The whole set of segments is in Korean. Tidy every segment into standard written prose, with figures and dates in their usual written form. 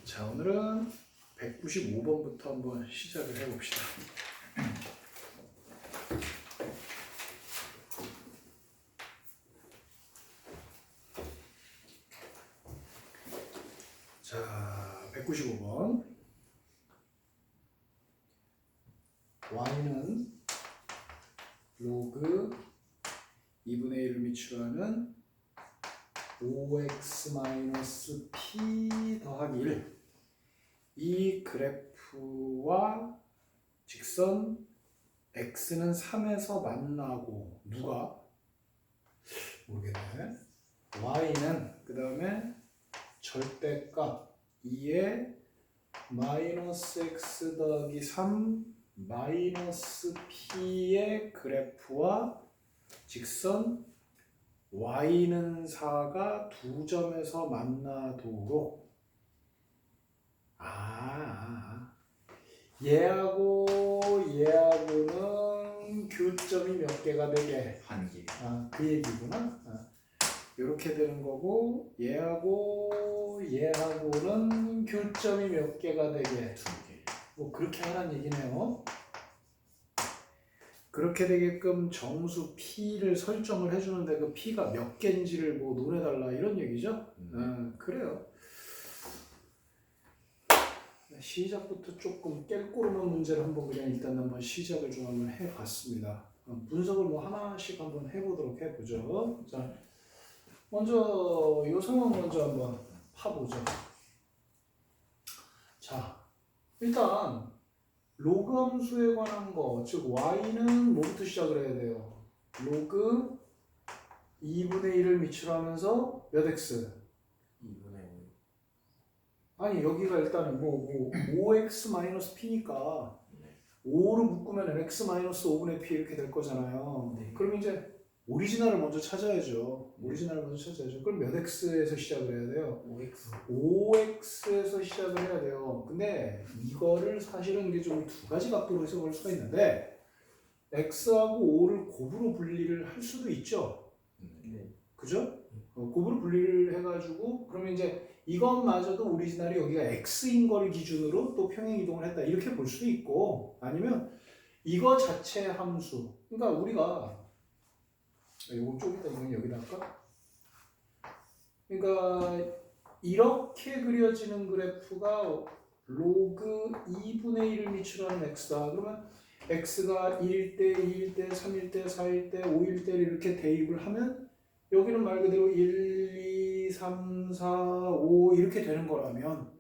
자, 오늘은 195번부터 한번 시작을 해봅시다. 자, 195번. y는 로그 2분의 1을 미치하는 5x-p 더하기 1. 이 그래프와 직선 x는 3에서 만나고 누가? 모르겠네. y는 그 다음에 절대값 2에 마이너스 x 더하기 3 마이너스 p의 그래프와 직선 y는 4가 두 점에서 만나도록 얘하고는 교점이 몇 개가 되게? 한 개. 그 얘기구나. 이렇게 되는 거고 얘하고는 교점이 몇 개가 되게? 두 개. 뭐 그렇게 하라는 얘기네요. 그렇게 되게끔 정수 P를 설정을 해주는데 그 P가 몇 개인지를 뭐 논해달라 이런 얘기죠. 그래요. 시작부터 조금 깰꼬르는 문제를 한번 그냥 일단 한번 시작을 좀 한번 해봤습니다. 분석을 뭐 하나씩 한번 해보도록 해보죠. 자, 먼저 이 상황 먼저 한번 파보죠. 자, 일단 로그 함수에 관한 거, 즉 y는 뭐부터 시작을 해야 돼요? 로그 2분의 1을 미치하면서 몇 x? 2분의 5. 아니 여기가 일단은 뭐 5x-p니까 네. 5로 묶으면 x-5분의 p 이렇게 될 거잖아요. 네. 그럼 이제 오리지널을 먼저 찾아야죠. 오리지널을 먼저 찾아야죠. 그럼 몇 x에서 시작을 해야 돼요? 5x에서 시작을 해야 돼요. 근데 이거를 사실은 이게 좀 두 가지 각도로 해석할 수가 있는데 x하고 5를 곱으로 분리를 할 수도 있죠. 네. 그죠? 곱으로 분리를 해가지고 그러면 이제 이것마저도 오리지널이 여기가 x인 걸 기준으로 또 평행 이동을 했다 이렇게 볼 수도 있고 아니면 이거 자체 함수 그러니까 우리가 요거 좀 이따 이건 여기다 할까? 그러니까 이렇게 그려지는 그래프가 로그 2분의 1을 미치라는 x다. 그러면 x가 1일 때, 2일 때, 3일 때, 4일 때, 5일 때 이렇게 대입을 하면 여기는 말 그대로 1, 2, 3, 4, 5 이렇게 되는 거라면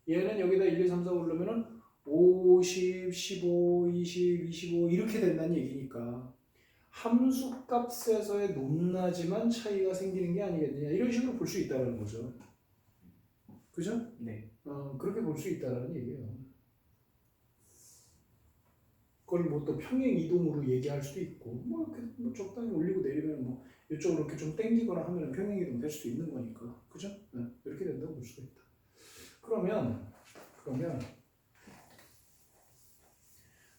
얘는 여기다 1, 2, 3, 4 올리면은 50, 15, 20, 25 이렇게 된다는 얘기니까 함수 값에서의 높낮이만 차이가 생기는 게 아니겠느냐 이런 식으로 볼 수 있다는 거죠. 그죠? 네. 그렇게 볼 수 있다는 얘기예요. 그걸 뭐 또 평행 이동으로 얘기할 수도 있고 뭐 이렇게 뭐 적당히 올리고 내리면 뭐 이쪽으로 이렇게 좀 당기거나 하면 평행 이동 될 수도 있는 거니까 그죠? 이렇게 된다고 볼 수가 있다. 그러면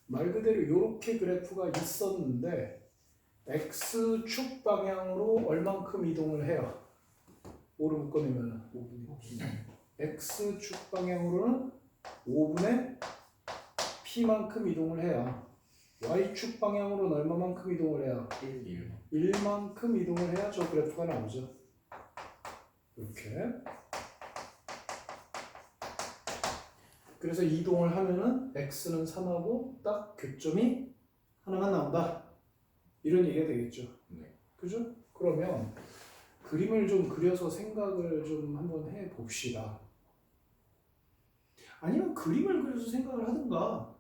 말 그대로 이렇게 그래프가 있었는데 x축 방향으로 얼만큼 이동을 해요? 5를 묶어내면 x축 방향으로는 5분의 p만큼 이동을 해야 y축 방향으로는 얼마만큼 이동을 해야? 1만큼 이동을 해야 저 그래프가 나오죠. 이렇게 그래서 이동을 하면은 x는 3하고 딱 교점이 하나만 나온다. 이런 얘기가 되겠죠. 네. 그죠? 그러면 그림을 좀 그려서 생각을 좀 한번 해 봅시다. 아니면 그림을 그려서 생각을 하든가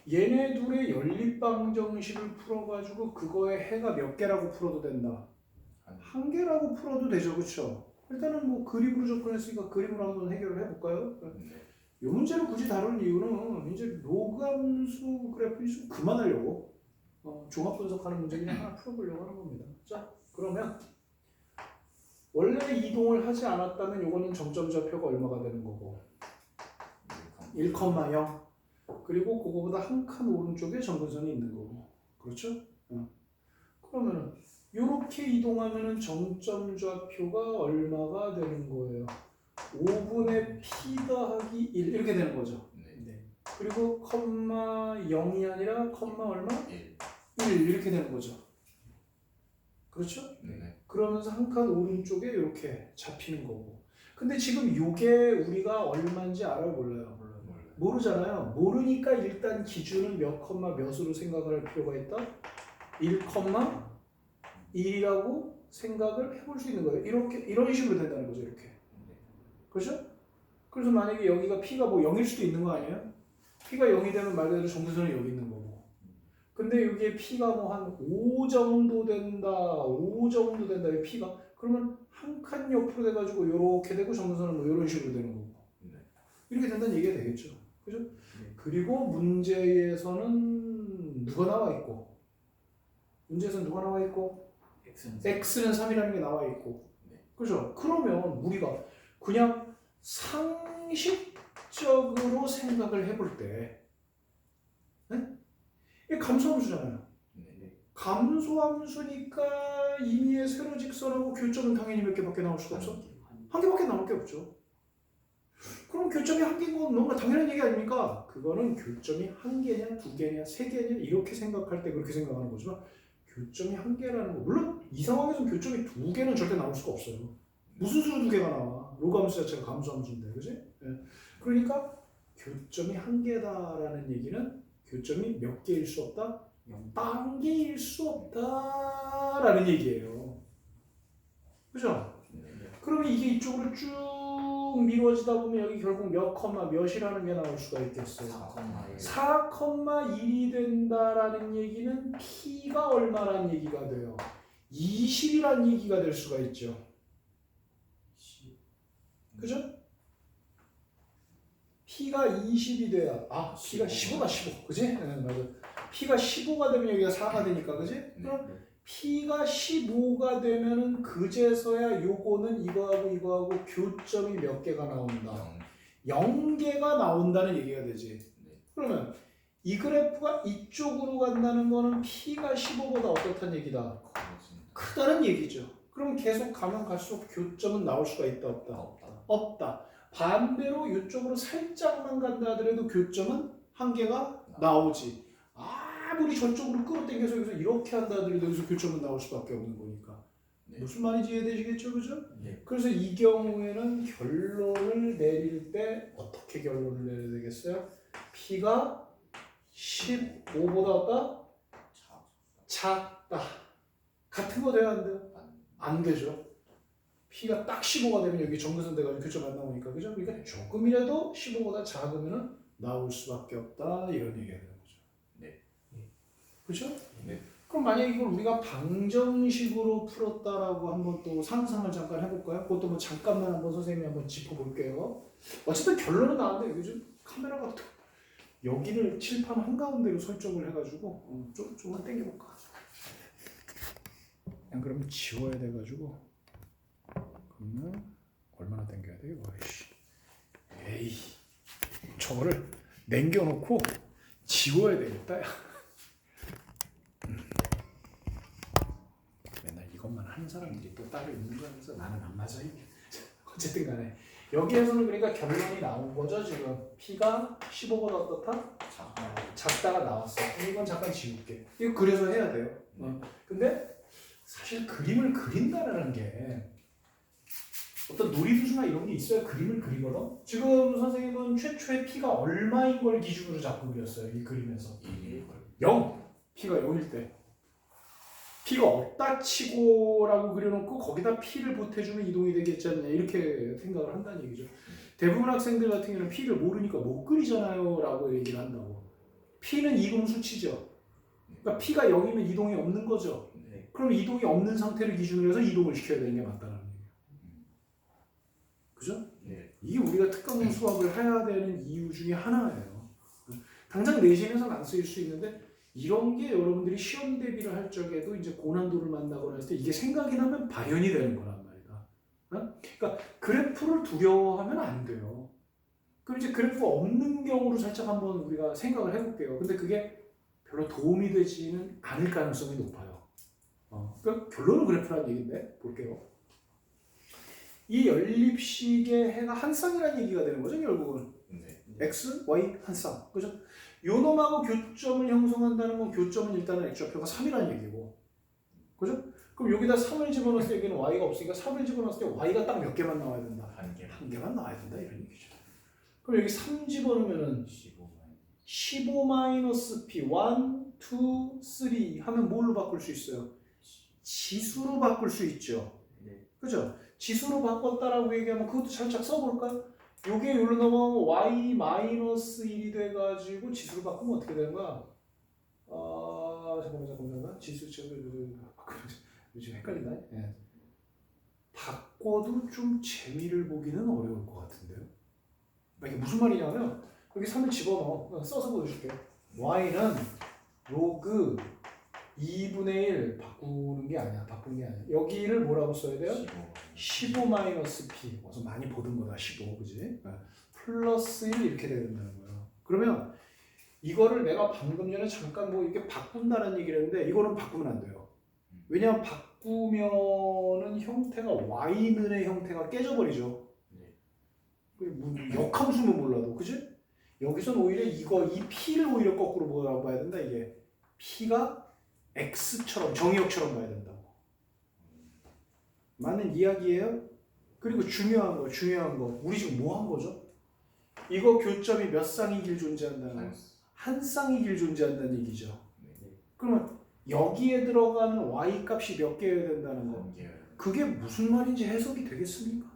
얘네 둘의 연립방정식을 풀어가지고 그거의 해가 몇 개라고 풀어도 된다. 한 개라고 풀어도 되죠. 그쵸? 일단은 뭐 그림으로 접근했으니까 그림으로 한번 해결을 해볼까요? 네. 이 문제를 굳이 다룰 이유는 이제 로그 함수 그래프 좀 그만하려고 종합 분석하는 문제 그냥 하나 풀어보려고 하는 겁니다. 자, 그러면 원래 이동을 하지 않았다면 이거는 정점 좌표가 얼마가 되는 거고 1,0 그리고 그거보다 한 칸 오른쪽에 점근선이 있는 거고 그렇죠? 그러면은 이렇게 이동하면은 정점 좌표가 얼마가 되는 거예요? 5분의 p 더하기 1 이렇게 되는 거죠. 네. 그리고 컴마 0이 아니라 컴마 얼마? 1. 1 이렇게 되는 거죠. 그렇죠? 네. 그러면서 한 칸 오른쪽에 이렇게 잡히는 거고. 근데 지금 요게 우리가 얼마인지 알아요? 몰라요? 몰라요. 모르잖아요. 모르니까 일단 기준은 몇 컴마 몇으로 생각을 할 필요가 있다? 1 컴마 1이라고 생각을 해볼 수 있는 거예요. 이렇게 이런 식으로 된다는 거죠. 이렇게. 그렇죠? 그래서 만약에 여기가 p가 뭐 0일 수도 있는 거 아니에요? p가 0이 되면 말 그대로 정근선은 여기 있는 거고. 근데 여기에 p가 뭐 한 5 정도 된다. 5 정도 된다. 이 p가 그러면 한 칸 옆으로 돼가지고 이렇게 되고 정근선은 뭐 이런 식으로 되는 거고. 이렇게 된다는 얘기가 되겠죠. 그죠? 그리고 문제에서는 누가 나와 있고? 문제에서는 누가 나와 있고? x는 3이라는 게 나와 있고. 그죠? 그러면 우리가 그냥 상식적으로 생각을 해볼 때 이게 감소함수잖아요. 감소함수니까 임의의 세로직선하고 교점은 당연히 몇 개밖에 나올 수가 없어? 한 개밖에 나올 게 없죠. 그럼 교점이 한 개인 건 너무나 당연한 얘기 아닙니까? 그거는 교점이 한 개냐, 두 개냐, 세 개냐 이렇게 생각할 때 그렇게 생각하는 거지만 교점이 한 개라는 거 물론 이 상황에서는 교점이 두 개는 절대 나올 수가 없어요. 무슨 수로 두 개가 나와? 로그함수 자체가 감소함수인데, 그지? 그러니까 교점이 한 개다라는 얘기는 교점이 몇 개일 수 없다? 0단계일 수 없다라는 얘기예요. 그죠? 그러면 이게 이쪽으로 쭉 미뤄지다 보면 여기 결국 몇 컴마 몇이라는 게 나올 수가 있겠어요. 4,1이 된다라는 얘기는 p가 얼마라는 얘기가 돼요. 20이라는 얘기가 될 수가 있죠. 그죠? p가 20이 돼야 p가 15다 15 그지? 네, 맞아. p가 15가 되면 여기가 4가 되니까 그지? 그럼 p가 15가 되면은 그제서야 요거는 이거하고 교점이 몇 개가 나온다. 0개가 나온다는 얘기가 되지. 그러면 이 그래프가 이쪽으로 간다는 거는 p가 15보다 어떻다는 얘기다? 크다는 얘기죠. 그럼 계속 가면 갈수록 교점은 나올 수가 있다 없다? 없다. 반대로 이쪽으로 살짝만 간다 하더라도 교점은 한 개가 나오지. 아무리 저쪽으로 끌어당겨서 여기서 이렇게 한다 하더라도 여기서 교점은 나올 수밖에 없는 거니까. 무슨 말인지 이해되시겠죠? 그죠? 그래서 이 경우에는 결론을 내릴 때 어떻게 결론을 내려야 되겠어요? p가 15보다 어따? 작다. 같은 거 돼야 안 돼요? 안 되죠. p가 딱 15가 되면 여기 정근선 돼가지고 교점 안 나오니까 그죠? 그러니까 조금이라도 15보다 작으면 나올 수밖에 없다 이런 얘기가 되는 거죠. 그렇죠? 그럼 만약 이걸 우리가 방정식으로 풀었다라고 한번 또 상상을 잠깐 해볼까요? 그것도 뭐 잠깐만 한번 선생님이 한번 짚어볼게요. 어쨌든 결론은 나왔는데 요즘 카메라가 또 여기를 칠판 한가운데로 설정을 해가지고 조금만 당겨볼까? 그냥 그러면 지워야 돼가지고 그러면 얼마나 당겨야 돼요? 와이씨. 에이 저거를 남겨놓고 지워야 되겠다. 맨날 이것만 하는 사람들이 또 따로 있는 거면서 나는 안 맞아 이게. 어쨌든 간에 여기에서는 그러니까 결론이 나온 거죠. 지금 p가 15보다 어떻다? 작다가 나왔어. 이건 잠깐 지울게. 이거 그래서 해야 돼요. 근데 사실 그림을 그린다는 게 어떤 놀이도시나 이런 게 있어야 그림을 그리거든. 지금 선생님은 최초의 p가 얼마인 걸 기준으로 잡고 그렸어요. 이 그림에서 0. p가 0일 때 p가 없다 치고라고 그려놓고 거기다 p를 보태주면 이동이 되겠지 않냐 이렇게 생각을 한다는 얘기죠. 대부분 학생들 같은 경우는 p를 모르니까 못 그리잖아요 라고 얘기를 한다고. p는 이동 수치죠. 그러니까 p가 0이면 이동이 없는 거죠. 그럼 이동이 없는 상태를 기준으로 해서 이동을 시켜야 되는 게 맞다는 얘기예요. 그죠? 이게 우리가 특강 수학을 해야 되는 이유 중에 하나예요. 당장 내신에서는 안 쓰일 수 있는데 이런 게 여러분들이 시험 대비를 할 적에도 이제 고난도를 만나거나 했을 때 이게 생각이 나면 발현이 되는 거란 말이다. 그러니까 그래프를 두려워하면 안 돼요. 그럼 이제 그래프가 없는 경우로 살짝 한번 우리가 생각을 해볼게요. 근데 그게 별로 도움이 되지는 않을 가능성이 높아요. 그러니까 결론은 그래프라는 얘기인데 볼게요. 이 연립식의 해가 한 쌍이라는 얘기가 되는 거죠, 결국은. 네. x, y 한 쌍. 그죠? 요 놈하고 교점을 형성한다는 건 교점은 일단은 x좌표가 3이라는 얘기고. 그죠? 그럼 여기다 3을 집어넣었을 때 여기는 y가 없으니까 3을 집어넣었을 때 y가 딱 몇 개만 나와야 된다. 한 개. 한 개만 나와야 된다 이런 얘기죠. 그럼 여기 3 집어넣으면은 15-p 1, 2, 3 하면 뭘로 바꿀 수 있어요? 지수로 바꿀 수 있죠. 네. 그죠? 지수로 바꿨다라고 얘기하면 그것도 살짝 써볼까요? 요게 여기로 넘어가면 y-1이 돼가지고 지수로 바꾸면 어떻게 되는 거야? 잠깐만. 지수 요즘 헷갈린다. 예. 바꿔도 좀 재미를 보기는 어려울 것 같은데요. 이게 무슨 말이냐면 여기 3을 집어넣어. 써서 보여줄게. y는 로그 2분의 1 바꾸는 게 아니야. 바꾸는 게 아니야. 여기를 뭐라고 써야 돼요? 15-p. 와서 많이 보던 거다. 15, 그지? 플러스 1 이렇게 돼야 된다는 거예요. 그러면 이거를 내가 방금 전에 잠깐 뭐 이렇게 바꾼다는 얘기를 했는데 이거는 바꾸면 안 돼요. 왜냐하면 바꾸면은 형태가 y는의 형태가 깨져버리죠. 역함수면 몰라도, 그지? 여기서는 오히려 이 p를 오히려 거꾸로 뭐라고 봐야 된다. 이게 p가 x처럼 정의역처럼 봐야 된다고. 맞는 이야기예요. 그리고 중요한 거 우리 지금 뭐 한 거죠? 이거 교점이 몇 쌍의 길 존재한다는 거? 한 쌍의 길 존재한다는 얘기죠. 그러면 여기에 들어가는 y 값이 몇 개여야 된다는 거? 그게 무슨 말인지 해석이 되겠습니까?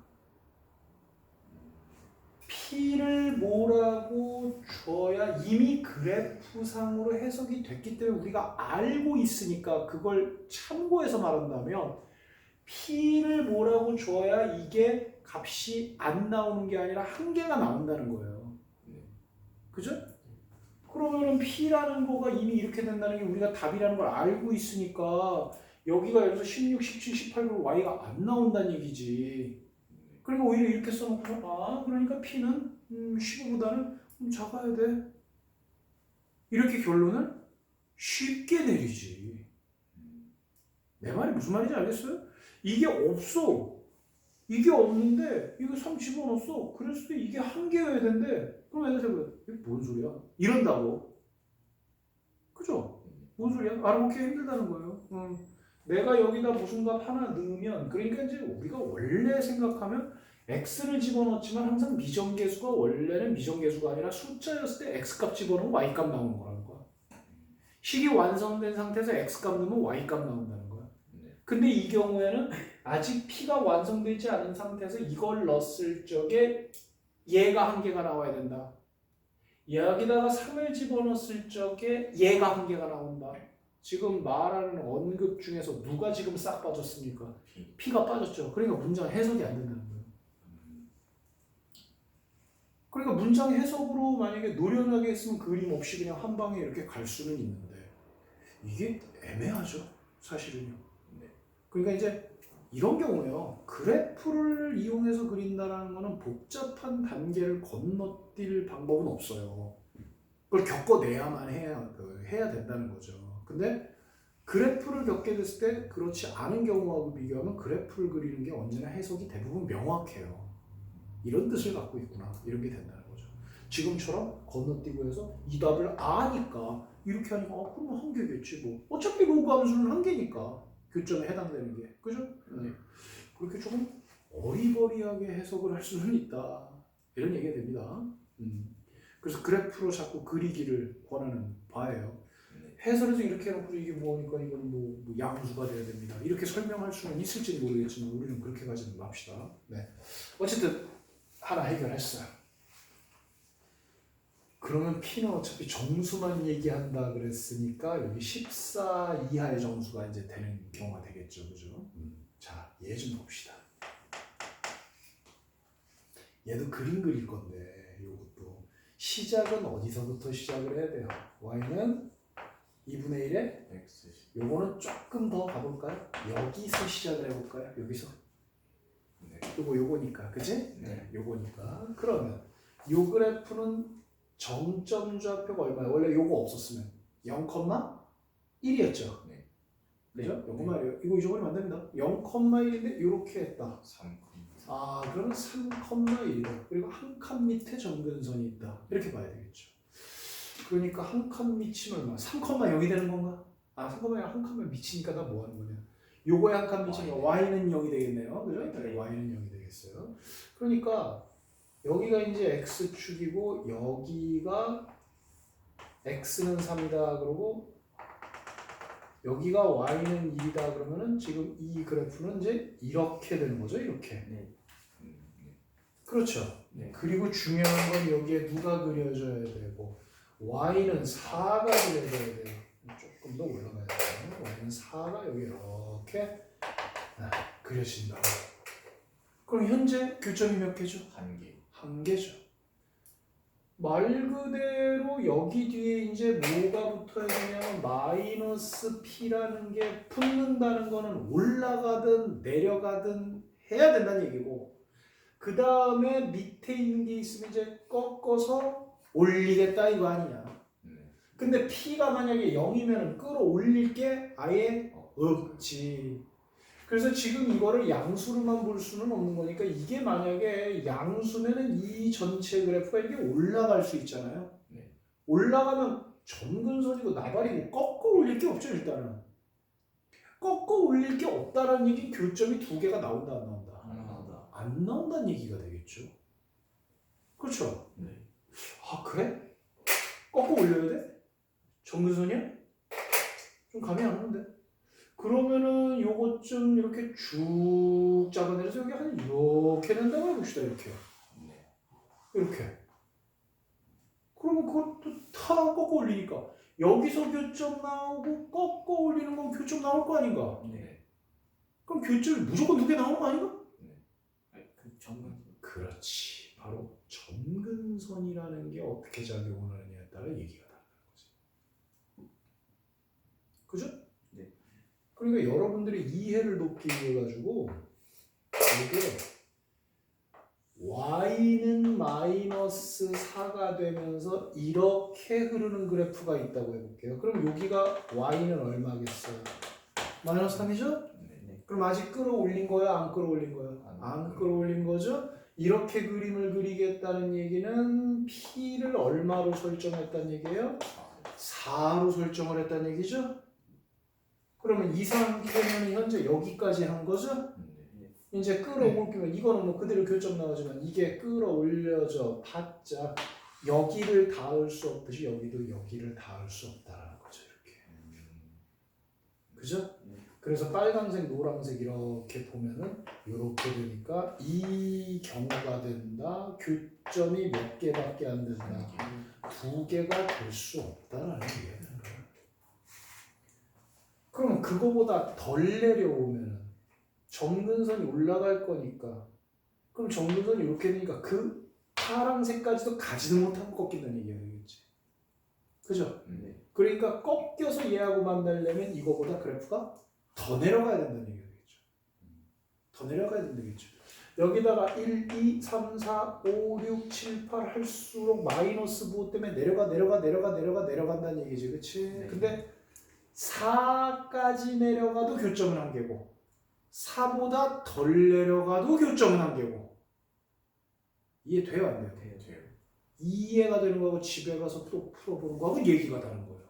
p를 뭐라고 줘야 이미 그래프상으로 해석이 됐기 때문에 우리가 알고 있으니까 그걸 참고해서 말한다면 p를 뭐라고 줘야 이게 값이 안 나오는 게 아니라 한 개가 나온다는 거예요. 그죠? 그러면은 p라는 거가 이미 이렇게 된다는 게 우리가 답이라는 걸 알고 있으니까 여기가 예를 들어서 16, 17, 18 그리고 y가 안 나온다는 얘기지. 그러니까 오히려 이렇게 써놓고 그러니까 p는 15보다는 작아야 돼. 이렇게 결론을 쉽게 내리지. 내 말이 무슨 말인지 알겠어요? 이게 없어. 이게 없는데 이거 3 집어넣었어. 그랬을 때 이게 한 개여야 된대. 그럼 애들 생각해. 이게 뭔 소리야? 이런다고. 그죠? 뭔 소리야? 알아먹기 힘들다는 거예요. 내가 여기다 무슨 값 하나 넣으면 그러니까 이제 우리가 원래 생각하면 x를 집어넣었지만 항상 미정계수가 원래는 미정계수가 아니라 숫자였을 때 x값 집어넣으면 y값 나오는 거라는 거야. 식이 완성된 상태에서 x값 넣으면 y값 나온다는 거야. 근데 이 경우에는 아직 p가 완성되지 않은 상태에서 이걸 넣었을 적에 얘가 한 개가 나와야 된다. 여기다가 3을 집어넣었을 적에 얘가 한 개가 나온다. 지금 말하는 언급 중에서 누가 지금 싹 빠졌습니까? p가 빠졌죠. 그러니까 문장 해석이 안 된다는 거예요. 그러니까 문장 해석으로 만약에 노련하게 했으면 그림 없이 그냥 한 방에 이렇게 갈 수는 있는데 이게 애매하죠. 사실은요. 그러니까 이제 이런 경우에요. 그래프를 이용해서 그린다는 거는 복잡한 단계를 건너뛸 방법은 없어요. 그걸 겪어내야만 해야 된다는 거죠. 근데 그래프를 겪게 됐을 때 그렇지 않은 경우하고 비교하면 그래프를 그리는 게 언제나 해석이 대부분 명확해요. 이런 뜻을 갖고 있구나. 이런 게 된다는 거죠. 지금처럼 건너뛰고 해서 이 답을 아니까 이렇게 하니까 그럼 한 개겠지 뭐. 어차피 로그 함수는 한 개니까. 교점에 해당되는 게. 그죠? 네. 그렇게 조금 어리버리하게 해석을 할 수는 있다. 이런 얘기가 됩니다. 그래서 그래프로 자꾸 그리기를 권하는 바예요. 해설에서 이렇게 해놓고 이게 뭐니까 이건 뭐 양수가 돼야 됩니다. 이렇게 설명할 수는 있을지 모르겠지만 우리는 그렇게 가지는 맙시다. 네. 어쨌든 하나 해결했어요. 그러면 P는 어차피 정수만 얘기한다 그랬으니까 여기 14 이하의 정수가 이제 되는 경우가 되겠죠. 그죠? 자, 얘 좀 봅시다. 얘도 그림 그릴 건데 이것도 시작은 어디서부터 시작을 해야 돼요? y는 2분의 1에 x. 요거는 조금 더 가볼까요? 여기서 시작을 해볼까요? 여기서. 네. 요거니까, 그치? 네. 요거니까. 그러면 요 그래프는 정점 좌표가 얼마야? 원래 요거 없었으면 0,1이었죠. 네. 그죠? 요거 말이에요. 이거 잊어버리면 안 됩니다. 0,1인데 요렇게 했다. 3, 그러면 3,1이다. 그리고 한 칸 밑에 정근선이 있다. 이렇게 봐야 되겠죠. 그러니까 한 칸 밑이면 얼마? 3,0이 되는 건가? 3,0이 한 칸만 미치니까 나 뭐 하는 거냐? 요거에 한 칸 미치니까 y는 0이 되겠네요. 그죠? 네. y는 0이 되겠어요. 그러니까 여기가 이제 x축이고 여기가 x는 3이다 그러고 여기가 y는 1이다 그러면은 지금 이 그래프는 이제 이렇게 되는 거죠. 이렇게. 네. 그렇죠. 네. 그리고 중요한 건 여기에 누가 그려져야 되고 y는 4가 그려져야 돼요. 조금 더 올라가야 돼요. y는 4가 여기 이렇게 그려진다. 그럼 현재 교점이 몇 개죠? 한 개. 한 개죠. 말 그대로 여기 뒤에 이제 뭐가 붙어야 되냐면 마이너스 p라는 게 붙는다는 거는 올라가든 내려가든 해야 된다는 얘기고 그 다음에 밑에 있는 게 있으면 이제 꺾어서 올리겠다 이거 아니냐. 네. 근데 p가 만약에 0이면 끌어올릴 게 아예 없지. 그래서 지금 이거를 양수로만 볼 수는 없는 거니까 이게 만약에 양수면은 이 전체 그래프가 이게 올라갈 수 있잖아요. 네. 올라가면 점근선이고 나발이고 꺾어 올릴 게 없죠 일단은. 꺾어 올릴 게 없다라는 얘기 교점이 두 개가 나온다 안 나온다? 안 나온다. 안 나온다는 얘기가 되겠죠. 그렇죠? 네. 그래? 꺾어 올려야 돼? 점근선이야? 좀 감이 안 오는데? 그러면은 요것 좀 이렇게 쭉 잡아내려서 여기 한 이렇게 된다고 해봅시다. 이렇게. 네. 이렇게. 그러면 그것도 다 꺾어 올리니까 여기서 교점 나오고 꺾어 올리는 건 교점 나올 거 아닌가? 네. 그럼 교점이 무조건 두 개 나오는 거 아닌가? 그 점은 그렇지. 바로 점근선이라는 게 어떻게 작용을 하느냐에 따라 얘기가 다르다는 거지. 그죠? 네. 그러니까 여러분들의 이해를 돕기 위해 가지고 이게 y는 마이너스 4가 되면서 이렇게 흐르는 그래프가 있다고 해볼게요. 그럼 여기가 y는 얼마겠어요? 마이너스 3이죠? 네. 그럼 아직 끌어올린 거야? 안 끌어올린 거야? 안 끌어올린 거죠? 이렇게 그림을 그리겠다는 얘기는 p를 얼마로 설정했다는 얘기예요? 4로 설정을 했다는 얘기죠? 그러면 이 상태는 현재 여기까지 한 거죠? 네. 이제 끌어올리면 이거는 뭐 그대로 교점 나오지만 이게 끌어올려져 봤자 여기를 닿을 수 없듯이 여기도 여기를 닿을 수 없다라는 거죠. 이렇게. 그죠? 그래서 빨간색, 노란색 이렇게 보면은 이렇게 되니까 이 경우가 된다. 교점이 몇 개밖에 안 된다. 두 개가 될 수 없다라는 얘기가 되는 거예요. 그러면 그거보다 덜 내려오면은 점근선이 올라갈 거니까 그럼 점근선이 이렇게 되니까 그 파란색까지도 가지도 못하고 꺾인다는 얘기가 되겠지. 그죠? 네. 그러니까 꺾여서 얘하고 만나려면 이거보다 그래프가 더 내려가야 된다는 얘기가 되겠죠. 더 내려가야 된다겠죠. 여기다가 1, 2, 3, 4, 5, 6, 7, 8 할수록 마이너스 부호 때문에 내려간다는 얘기지. 그치? 네. 근데 4까지 내려가도 교점은 한 개고 4보다 덜 내려가도 교점은 한 개고 이해돼요? 안 돼요? 돼요. 이해가 되는 거하고 집에 가서 또 풀어보는 거하고 얘기가 다른 거예요.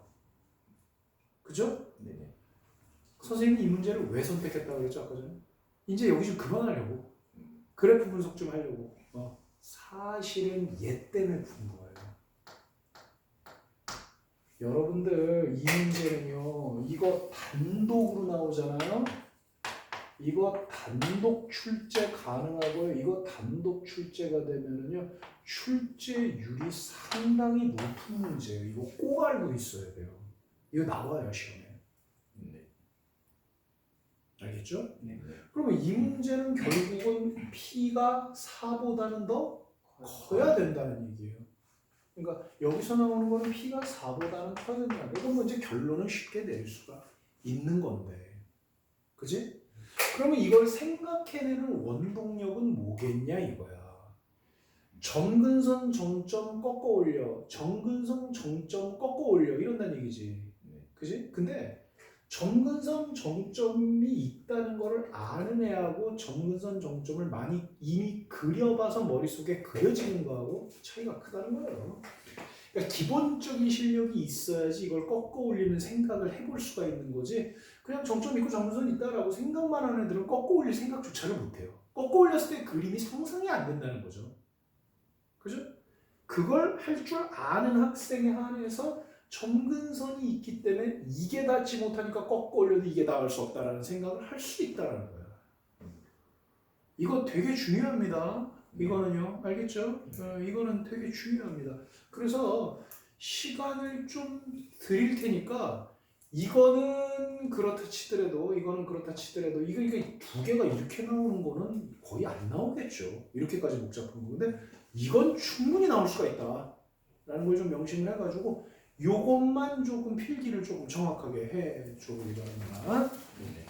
그죠? 네. 선생님이 이 문제를 왜 선택했다고 그랬죠 아까 전에? 이제 여기 좀 그만하려고 그래프 분석 좀 하려고 사실은 얘 때문에 푼 거예요. 여러분들 이 문제는요 이거 단독으로 나오잖아요. 이거 단독 출제 가능하고요. 이거 단독 출제가 되면은요 출제율이 상당히 높은 문제예요. 이거 꼭 알고 있어야 돼요. 이거 나와요 시험에. 네. 알겠죠? 네. 그러면 이 문제는 결국은 P가 4보다는 더 커야 된다는 얘기예요. 그러니까 여기서 나오는 거는 P가 4보다는 커야 된다. 이건 뭐 이제 결론은 쉽게 낼 수가 있는 건데. 그지? 그러면 이걸 생각해내는 원동력은 뭐겠냐 이거야. 점근선 정점 꺾어 올려. 점근선 정점 꺾어 올려. 이런다는 얘기지. 그지? 근데 점근선 정점이 있다는 것을 아는 애하고 점근선 정점을 많이 이미 그려봐서 머릿속에 그려지는 거하고 차이가 크다는 거예요. 그러니까 기본적인 실력이 있어야지 이걸 꺾어 올리는 생각을 해볼 수가 있는 거지. 그냥 정점 있고 점근선 있다라고 생각만 하는 애들은 꺾어 올릴 생각조차를 못해요. 꺾어 올렸을 때 그림이 상상이 안 된다는 거죠. 그죠? 그걸 할 줄 아는 학생에 한해서 점근선이 있기 때문에 이게 닿지 못하니까 꺾어 올려도 이게 닿을 수 없다라는 생각을 할 수 있다는 거예요. 이거 되게 중요합니다. 이거는요. 알겠죠? 이거는 되게 중요합니다. 그래서 시간을 좀 드릴 테니까 이거는 그렇다 치더라도 이거는 그렇다 치더라도 이거 두 개가 이렇게 나오는 거는 거의 안 나오겠죠. 이렇게까지 복잡한 거. 근데 이건 충분히 나올 수가 있다. 라는 걸 좀 명심을 해가지고 요것만 조금 필기를 조금 정확하게 해줘 보기 바랍니다. 네.